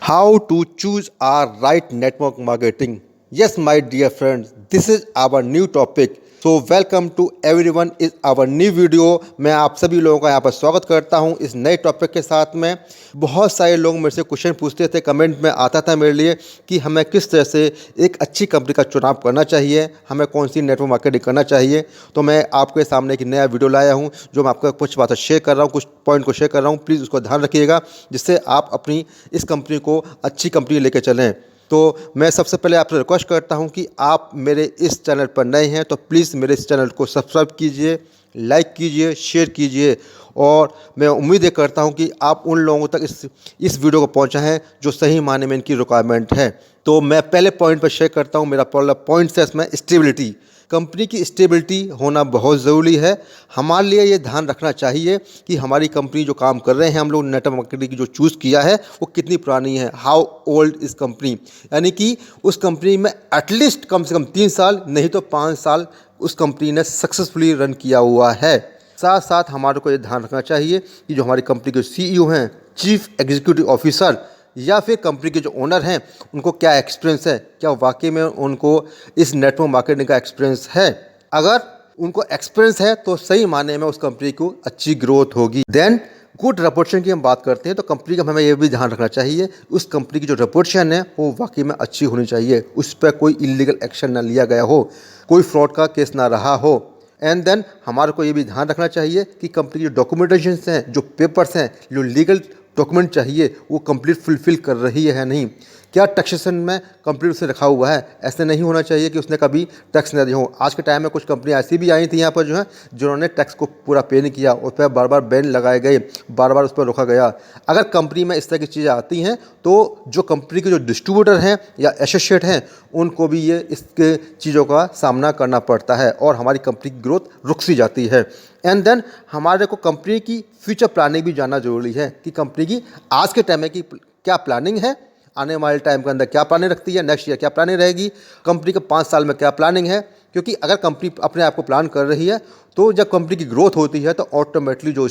How to choose our right network marketing. Yes, my dear friends, this is our new topic. So welcome to everyone is our new video. मैं आप सभी लोगों का यहाँ पर स्वागत करता हूँ इस नए टॉपिक के साथ में। बहुत सारे लोग मेरे से क्वेश्चन पूछते थे, कमेंट में आता था मेरे लिए कि हमें किस तरह से एक अच्छी कंपनी का चुनाव करना चाहिए, हमें कौन सी नेटवर्क मार्केटिंग करना चाहिए। तो मैं आपके सामने एक नया वीडियो लाया हूँ जो मैं आपको कुछ बातें शेयर कर रहा हूँ, कुछ पॉइंट को शेयर कर रहा हूँ। प्लीज़ उसको ध्यान रखिएगा जिससे आप अपनी इस कंपनी को अच्छी कंपनी लेकर चलें। तो मैं सबसे पहले आपसे रिक्वेस्ट करता हूं कि आप मेरे इस चैनल पर नए हैं तो प्लीज़ मेरे इस चैनल को सब्सक्राइब कीजिए, लाइक कीजिए, शेयर कीजिए। और मैं उम्मीद ये करता हूं कि आप उन लोगों तक इस वीडियो को पहुंचा है जो सही मायने में इनकी रिक्वायरमेंट है। तो मैं पहले पॉइंट पर शेयर करता हूं। मेरा पहला पॉइंट है इसमें स्टेबिलिटी। कंपनी की स्टेबिलिटी होना बहुत ज़रूरी है। हमारे लिए ये ध्यान रखना चाहिए कि हमारी कंपनी जो काम कर रहे हैं, हम लोग नेटवर्क मार्केटिंग की जो चूज़ किया है वो कितनी पुरानी है, हाउ ओल्ड इज़ कंपनी, यानी कि उस कंपनी में एटलीस्ट कम से कम 3 साल नहीं तो 5 साल उस कंपनी ने सक्सेसफुली रन किया हुआ है। साथ साथ हमारे को ये ध्यान रखना चाहिए कि जो हमारी कंपनी के CEO हैं, चीफ एग्जीक्यूटिव ऑफिसर या फिर कंपनी के जो ओनर हैं, उनको क्या एक्सपीरियंस है, क्या वाकई में उनको इस नेटवर्क मार्केटिंग का एक्सपीरियंस है। अगर उनको एक्सपीरियंस है तो सही मायने में उस कंपनी को अच्छी ग्रोथ होगी। देन गुड रेपुटेशन की हम बात करते हैं तो कंपनी का हमें यह भी ध्यान रखना चाहिए उस कंपनी की जो रेपुटेशन है वो वाकई में अच्छी होनी चाहिए, उस पर कोई इलीगल एक्शन ना लिया गया हो, कोई फ्रॉड का केस ना रहा हो। एंड देन हमारे को ये भी ध्यान रखना चाहिए कि कंपनी की जो डॉक्यूमेंटेशन हैं, जो पेपर्स हैं, जो लीगल डॉक्यूमेंट चाहिए वो कंप्लीट फुलफिल कर रही है नहीं, क्या टैक्सेशन में कंप्लीट उसे रखा हुआ है। ऐसे नहीं होना चाहिए कि उसने कभी टैक्स न दिया हो। आज के टाइम में कुछ कंपनी ऐसी भी आई थी यहाँ पर जो है जिन्होंने टैक्स को पूरा पे नहीं किया, उस पर बार बार बैन लगाए गए, बार बार उस पर रोका गया। अगर कंपनी में इस तरह की चीज़ें आती हैं तो जो कंपनी के जो डिस्ट्रीब्यूटर हैं या एसोसिएट हैं उनको भी ये इसके चीज़ों का सामना करना पड़ता है और हमारी कंपनी की ग्रोथ रुक सी जाती है। एंड देन हमारे को कंपनी की फ्यूचर प्लानिंग भी जानना जरूरी है कि कंपनी की आज के टाइम में की क्या प्लानिंग है, आने वाले टाइम के अंदर क्या प्लानिंग रखती है, नेक्स्ट ईयर क्या प्लानिंग रहेगी, कंपनी के 5 साल में क्या प्लानिंग है। क्योंकि अगर कंपनी अपने आप को प्लान कर रही है तो जब कंपनी की ग्रोथ होती है तो ऑटोमेटिकली जो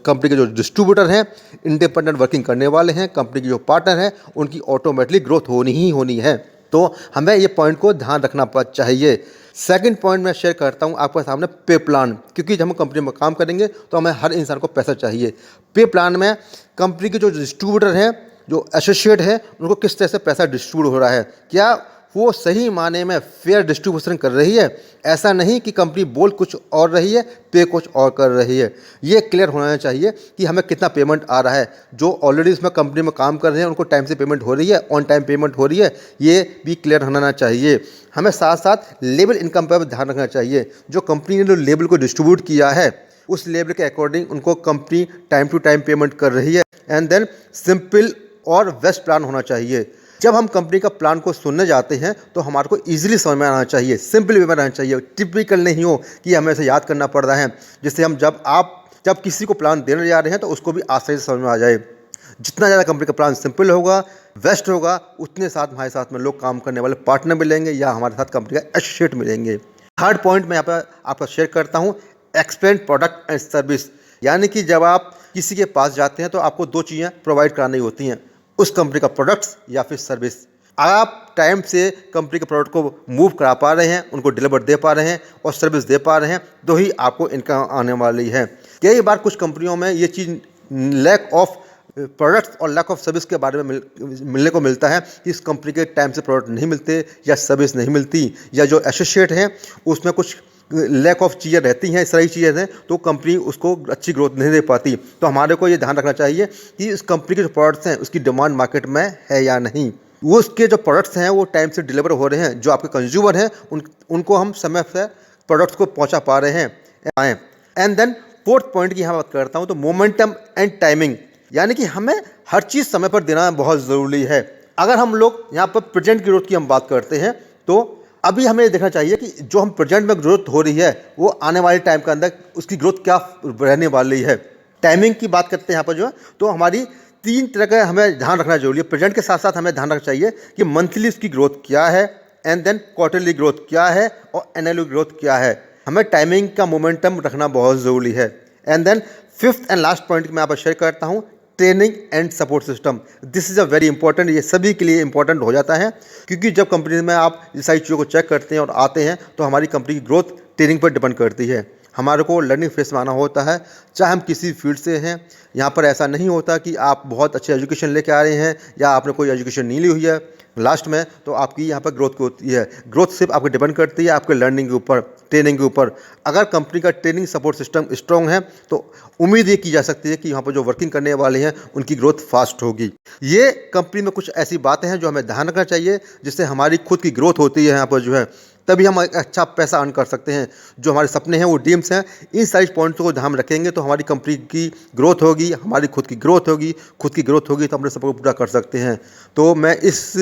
कंपनी के जो डिस्ट्रीब्यूटर हैं, इंडिपेंडेंट वर्किंग करने वाले हैं, कंपनी के जो पार्टनर हैं, उनकी ऑटोमेटिकली ग्रोथ होनी ही होनी है। तो हमें ये पॉइंट को ध्यान रखना चाहिए। सेकंड पॉइंट मैं शेयर करता हूँ आपके सामने पे प्लान। क्योंकि जब हम कंपनी में काम करेंगे तो हमें हर इंसान को पैसा चाहिए। पे प्लान में कंपनी के जो डिस्ट्रीब्यूटर हैं, जो एसोसिएट हैं, उनको किस तरह से पैसा डिस्ट्रीब्यूट हो रहा है, क्या वो सही माने में फेयर डिस्ट्रीब्यूशन कर रही है। ऐसा नहीं कि कंपनी बोल कुछ और रही है, पे कुछ और कर रही है। ये क्लियर होना चाहिए कि हमें कितना पेमेंट आ रहा है। जो ऑलरेडी इसमें कंपनी में काम कर रहे हैं उनको टाइम से पेमेंट हो रही है, ऑन टाइम पेमेंट हो रही है, ये भी क्लियर होना चाहिए। हमें साथ साथ लेबल इनकम पर ध्यान रखना चाहिए। जो कंपनी ने जो लेबल को डिस्ट्रीब्यूट किया है उस लेबल के अकॉर्डिंग उनको company time to time payment कर रही है। एंड देन सिंपल और बेस्ट प्लान होना चाहिए। जब हम कंपनी का प्लान को सुनने जाते हैं तो हमारे को इजीली समझ में आना चाहिए, सिंपल वे में रहना चाहिए, टिपिकल नहीं हो कि हमें इसे याद करना पड़ रहा है, जिससे हम जब किसी को प्लान देने जा रहे हैं तो उसको भी आसानी से समझ में आ जाए। जितना ज़्यादा कंपनी का प्लान सिंपल होगा, बेस्ट होगा, उतने साथ हमारे साथ में लोग काम करने वाले पार्टनर मिलेंगे या हमारे साथ कंपनी का एसोसिएट मिलेंगे। थर्ड पॉइंट मैं यहाँ पर आपका शेयर करता हूँ, एक्सप्लेन प्रोडक्ट एंड सर्विस। यानी कि जब आप किसी के पास जाते हैं तो आपको 2 चीज़ें प्रोवाइड करानी होती हैं, उस कंपनी का प्रोडक्ट्स या फिर सर्विस। आप टाइम से कंपनी के प्रोडक्ट को मूव करा पा रहे हैं, उनको डिलीवर दे पा रहे हैं और सर्विस दे पा रहे हैं तो ही आपको इनकम आने वाली है। कई बार कुछ कंपनियों में ये चीज़ लैक ऑफ प्रोडक्ट्स और लैक ऑफ सर्विस के बारे में मिलने को मिलता है कि इस कंपनी के टाइम से प्रोडक्ट नहीं मिलते या सर्विस नहीं मिलती, या जो एसोसिएट हैं उसमें कुछ लैक ऑफ चीज़ें रहती हैं, सही चीज़ें हैं तो कंपनी उसको अच्छी ग्रोथ नहीं दे पाती। तो हमारे को ये ध्यान रखना चाहिए कि इस कंपनी के जो प्रोडक्ट्स हैं उसकी डिमांड मार्केट में है या नहीं, वो उसके जो प्रोडक्ट्स हैं वो टाइम से डिलीवर हो रहे हैं, जो आपके कंज्यूमर हैं उनको हम समय से प्रोडक्ट्स को पहुंचा पा रहे हैं। एंड देन फोर्थ पॉइंट की यहाँ बात करता हूँ तो मोमेंटम एंड टाइमिंग। यानी कि हमें हर चीज़ समय पर देना बहुत ज़रूरी है। अगर हम लोग यहाँ पर प्रेजेंट ग्रोथ की हम बात करते हैं तो अभी हमें देखना चाहिए कि जो हम प्रेजेंट में ग्रोथ हो रही है वो आने वाले टाइम के अंदर उसकी ग्रोथ क्या रहने वाली है। टाइमिंग की बात करते हैं यहाँ पर जो है तो हमारी 3 तरह का हमें ध्यान रखना जरूरी है। प्रेजेंट के साथ साथ हमें ध्यान रखना चाहिए कि मंथली उसकी ग्रोथ क्या है, एंड देन क्वार्टरली ग्रोथ क्या है और एनुअल ग्रोथ क्या है। हमें टाइमिंग का मोमेंटम रखना बहुत ज़रूरी है। And then fifth and last point मैं यहाँ पर शेयर करता हूँ, training and support system. This is a very important, ये सभी के लिए इंपॉर्टेंट हो जाता है, क्योंकि जब कंपनी में आप ये सारी चीज़ों को चेक करते हैं और आते हैं तो हमारी कंपनी की ग्रोथ ट्रेनिंग पर डिपेंड करती है। हमारे को लर्निंग फेस में आना होता है, चाहे हम किसी फील्ड से हैं। यहाँ पर ऐसा नहीं होता कि आप बहुत अच्छी एजुकेशन लेके आ रहे हैं या आपने कोई एजुकेशन नहीं ली हुई है लास्ट में तो आपकी यहाँ पर ग्रोथ होती है। ग्रोथ सिर्फ आपको डिपेंड करती है आपके लर्निंग के ऊपर, ट्रेनिंग के ऊपर। अगर कंपनी का ट्रेनिंग सपोर्ट सिस्टम स्ट्रॉन्ग है तो उम्मीद ये की जा सकती है कि यहाँ पर जो वर्किंग करने वाले हैं उनकी ग्रोथ फास्ट होगी। ये कंपनी में कुछ ऐसी बातें हैं जो हमें ध्यान रखना चाहिए, जिससे हमारी खुद की ग्रोथ होती है यहाँ पर जो है, तभी हम एक अच्छा पैसा अर्न कर सकते हैं। जो हमारे सपने हैं वो ड्रीम्स हैं, इन सारी पॉइंट्स को ध्यान रखेंगे तो हमारी कंपनी की ग्रोथ होगी, हमारी खुद की ग्रोथ होगी। खुद की ग्रोथ होगी तो अपने सपनों को पूरा कर सकते हैं। तो मैं इस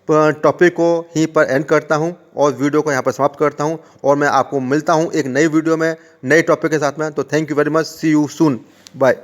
टॉपिक को यहीं पर एंड करता हूं और वीडियो को यहाँ पर समाप्त करता हूं, और मैं आपको मिलता हूं एक नई वीडियो में नए टॉपिक के साथ में। तो thank you very much, see you soon, bye.